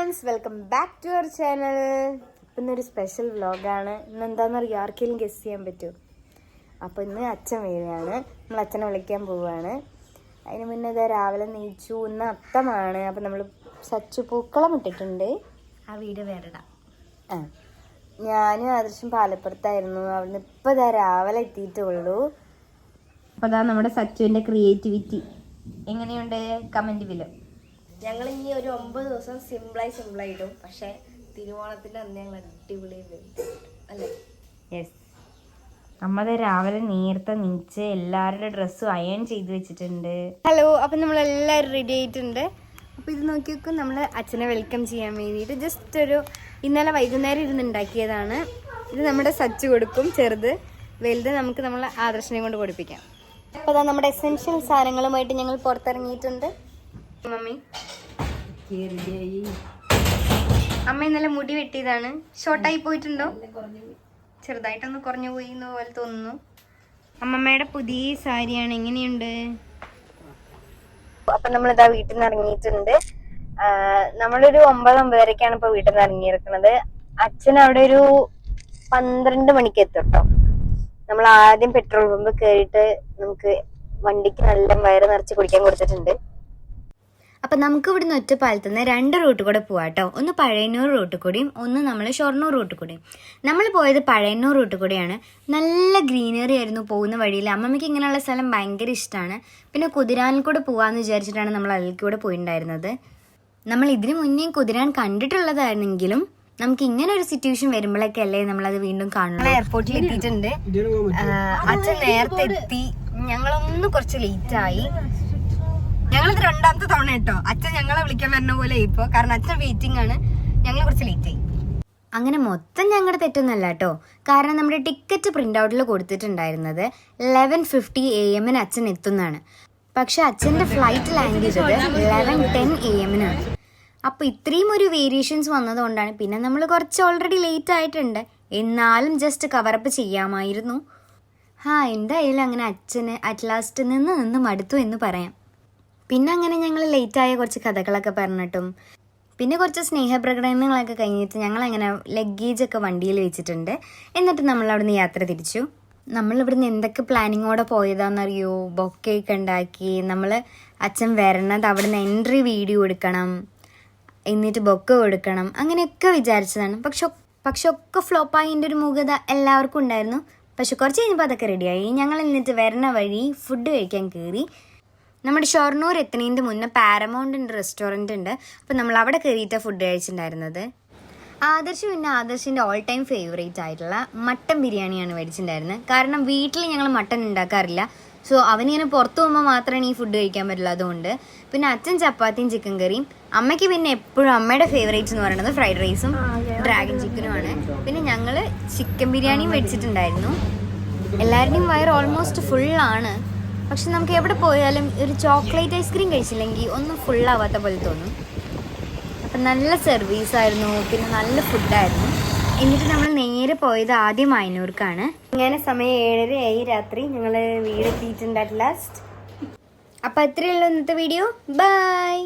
Friends, welcome back to our channel. ഇന്നൊരു special വ്ലോഗാണ്. ഇന്ന് എന്താണെന്നറിയോ? ആർക്കെങ്കിലും ഗസ് ചെയ്യാൻ പറ്റുമോ? അപ്പോൾ ഇന്ന് അച്ഛൻ വരികയാണ്. നമ്മൾ അച്ഛനെ വിളിക്കാൻ പോവുകയാണ്. അതിന് മുന്നേ ഇതാ രാവിലെ നീച്ചു. ഇന്ന് അത്തമാണ്. അപ്പോൾ നമ്മൾ സച്ചു പൂക്കളം ഇട്ടിട്ടുണ്ട്. ആ വീഡിയോ വേറെടാം. ഞാനും ആദർശം പാലപ്പുറത്തായിരുന്നു. അവിടുന്ന് ഇപ്പോൾ ഇതാ രാവിലെ എത്തിയിട്ടുള്ളൂ. അപ്പോൾ അതാ നമ്മുടെ സച്ചുവിൻ്റെ ക്രിയേറ്റിവിറ്റി എങ്ങനെയുണ്ട്? Comment below. ഞങ്ങൾ ഇനി ഒരു 9 ദിവസം സിമ്പിളായി ഇടും. പക്ഷെ തിരുവോണത്തിന്റെ അന്ന് ഞങ്ങൾ അടിപൊളി അല്ലേ? യെസ്. നമ്മത് രാവിലെ നേരത്തെ നീച്ച് എല്ലാവരുടെ ഡ്രസ്സും അയൺ ചെയ്ത് വെച്ചിട്ടുണ്ട്. ഹലോ, അപ്പം നമ്മളെല്ലാവരും റെഡി ആയിട്ടുണ്ട്. അപ്പോൾ ഇത് നോക്കി നോക്കും, നമ്മൾ അച്ഛനെ വെൽക്കം ചെയ്യാൻ വേണ്ടിയിട്ട് ജസ്റ്റ് ഒരു ഇന്നലെ വൈകുന്നേരം ഇരുന്നുണ്ടാക്കിയതാണ്. ഇത് നമ്മുടെ സച്ച് കൊടുക്കും, ചെറുത്. വലുത് നമുക്ക് നമ്മൾ ആദർശനെ കൊണ്ട് കൊടുപ്പിക്കാം. അപ്പോൾ അതാ നമ്മുടെ എസെൻഷ്യൽ സാധനങ്ങളുമായിട്ട് ഞങ്ങൾ പുറത്തിറങ്ങിയിട്ടുണ്ട്. മമ്മി അമ്മ ഇന്നലെ മുടി വെട്ടിയതാണ്. ഷോർട്ടായി പോയിട്ടുണ്ടോ? ചെറുതായിട്ടൊന്ന് കുറഞ്ഞു പോയി എന്ന് പോലെ തോന്നുന്നു. അമ്മമ്മയുടെ പുതിയ സാരിയാണ്. എങ്ങനെയുണ്ട്? അപ്പൊ നമ്മളിതാ വീട്ടിൽ നിന്ന് ഇറങ്ങിയിട്ടുണ്ട്. നമ്മളൊരു 9-9:30 ഇപ്പൊ വീട്ടിൽ നിന്ന് ഇറങ്ങിയിരിക്കുന്നത്. അച്ഛൻ അവിടെ ഒരു 12 മണിക്ക് എത്തും കേട്ടോ. നമ്മൾ ആദ്യം പെട്രോൾ പമ്പ് കയറിയിട്ട് നമുക്ക് വണ്ടിക്ക് നല്ല വയറ് നിറച്ച് കുടിക്കാൻ കൊടുത്തിട്ടുണ്ട്. അപ്പം നമുക്ക് ഇവിടുന്ന് ഒറ്റപ്പാലത്ത് നിന്ന് 2 റൂട്ട് കൂടെ പോവാം കേട്ടോ. ഒന്ന് പഴയന്നൂർ റൂട്ട് കൂടിയും ഒന്ന് നമ്മൾ ഷൊർണൂർ റൂട്ട് കൂടിയും. നമ്മൾ പോയത് പഴയന്നൂർ റൂട്ട് കൂടെയാണ്. നല്ല ഗ്രീനറി ആയിരുന്നു പോകുന്ന വഴിയിൽ. അമ്മമ്മയ്ക്ക് ഇങ്ങനെയുള്ള സ്ഥലം ഭയങ്കര ഇഷ്ടമാണ്. പിന്നെ കുതിരാനിൽ കൂടെ പോകാമെന്ന് വിചാരിച്ചിട്ടാണ് നമ്മൾ അതിൽ കൂടെ പോയിട്ടുണ്ടായിരുന്നത്. നമ്മൾ ഇതിനു മുന്നേ കുതിരാൻ കണ്ടിട്ടുള്ളതായിരുന്നെങ്കിലും നമുക്ക് ഇങ്ങനെ ഒരു സിറ്റുവേഷൻ വരുമ്പോഴൊക്കെ അല്ലേ നമ്മളത് വീണ്ടും കാണണം. എയർപോർട്ടിൽ എത്തിയിട്ടുണ്ട്. അച്ഛൻ നേരത്തെ എത്തി. ഞങ്ങളൊന്ന് കുറച്ച് ലേറ്റായി. ഞങ്ങളിത് 2ാമത്തെ തവണ കേട്ടോ അച്ഛൻ ഞങ്ങളെ വിളിക്കാൻ വരുന്ന പോലെ ഇപ്പൊ. കാരണം അച്ഛൻ വെയിറ്റിംഗ് ആണ്. ഞങ്ങൾ കുറച്ച് ലേറ്റ് ആയി. അങ്ങനെ മൊത്തം ഞങ്ങളുടെ തെറ്റൊന്നല്ല കേട്ടോ. കാരണം നമ്മുടെ ടിക്കറ്റ് പ്രിന്റ് ഔട്ടിൽ കൊടുത്തിട്ടുണ്ടായിരുന്നത് 11:50 AM അച്ഛൻ എത്തുന്നതാണ്. പക്ഷെ അച്ഛൻ്റെ ഫ്ലൈറ്റ് ലാൻഡ് ചെയ്തത് 11:10 AM അപ്പോൾ ഇത്രയും ഒരു വേരിയേഷൻസ് വന്നതുകൊണ്ടാണ്. പിന്നെ നമ്മൾ കുറച്ച് ഓൾറെഡി ലേറ്റ് ആയിട്ടുണ്ട്. എന്നാലും ജസ്റ്റ് കവറപ്പ് ചെയ്യാമായിരുന്നു. എന്തായാലും അങ്ങനെ അച്ഛന് അറ്റ് ലാസ്റ്റ് നിന്ന് മടുത്തു എന്ന് പറയാം. പിന്നെ അങ്ങനെ ഞങ്ങൾ ലേറ്റായ കുറച്ച് കഥകളൊക്കെ പറഞ്ഞിട്ടും പിന്നെ കുറച്ച് സ്നേഹപ്രകടനങ്ങളൊക്കെ കഴിഞ്ഞിട്ട് ഞങ്ങളങ്ങനെ ലഗേജൊക്കെ വണ്ടിയിൽ വെച്ചിട്ടുണ്ട്. എന്നിട്ട് നമ്മൾ അവിടുന്ന് യാത്ര തിരിച്ചു. നമ്മളിവിടുന്ന് എന്തൊക്കെ പ്ലാനിങ്ങോടെ പോയതാണെന്നറിയോ? ബൊക്കെയൊക്കെ ഉണ്ടാക്കി നമ്മൾ അച്ഛൻ വരണത് അവിടുന്ന് എൻട്രി വീഡിയോ എടുക്കണം, എന്നിട്ട് ബൊക്കെ കൊടുക്കണം, അങ്ങനെയൊക്കെ വിചാരിച്ചതാണ്. പക്ഷെ ഒക്കെ ഫ്ലോപ്പായതിൻ്റെ ഒരു മുഖത എല്ലാവർക്കും ഉണ്ടായിരുന്നു. പക്ഷെ കുറച്ച് കഴിഞ്ഞപ്പോൾ അതൊക്കെ റെഡിയായി. ഞങ്ങൾ എന്നിട്ട് വരണ വഴി ഫുഡ് കഴിക്കാൻ കയറി. നമ്മുടെ ഷൊർണൂർ എത്തുന്നതിൻ്റെ മുന്നേ പാരമൗണ്ട് റെസ്റ്റോറൻറ്റ് ഉണ്ട്. അപ്പോൾ നമ്മൾ അവിടെ കയറിയിട്ടാണ് ഫുഡ് കഴിച്ചിട്ടുണ്ടായിരുന്നത്. ആദർശിൻ്റെ ഓൾ ടൈം ഫേവറേറ്റ് ആയിട്ടുള്ള മട്ടൻ ബിരിയാണിയാണ് മേടിച്ചിട്ടുണ്ടായിരുന്നത്. കാരണം വീട്ടിൽ ഞങ്ങൾ മട്ടൻ ഉണ്ടാക്കാറില്ല. സോ അവനിങ്ങനെ പുറത്തു പോകുമ്പോൾ മാത്രമാണ് ഈ ഫുഡ് കഴിക്കാൻ പറ്റില്ല. അതുകൊണ്ട് പിന്നെ അച്ഛൻ ചപ്പാത്തിയും ചിക്കൻ കറിയും, അമ്മയ്ക്ക് പിന്നെ എപ്പോഴും അമ്മയുടെ ഫേവറേറ്റ്സ് എന്ന് പറയുന്നത് ഫ്രൈഡ് റൈസും ഡ്രാഗൺ ചിക്കനുമാണ്. പിന്നെ ഞങ്ങൾ ചിക്കൻ ബിരിയാണിയും മേടിച്ചിട്ടുണ്ടായിരുന്നു. എല്ലാവരുടെയും വയർ ഓൾമോസ്റ്റ് ഫുള്ളാണ്. പക്ഷെ നമുക്ക് എവിടെ പോയാലും ഒരു ചോക്ലേറ്റ് ഐസ്ക്രീം കഴിച്ചില്ലെങ്കിൽ ഒന്നും ഫുള്ളാവാത്ത പോലെ തോന്നും. അപ്പം നല്ല സർവീസായിരുന്നു. പിന്നെ നല്ല ഫുഡായിരുന്നു. എന്നിട്ട് നമ്മൾ നേരെ പോയത് ആദ്യം മൈനൂർക്കാണ്. ഇങ്ങനെ സമയം 7:30 രാത്രി. ഞങ്ങൾ വീടെത്തിയിട്ടുണ്ട് അറ്റ് ലാസ്റ്റ്. അപ്പം അത്രയേ ഉള്ളൂ ഇന്നത്തെ വീഡിയോ. ബൈ.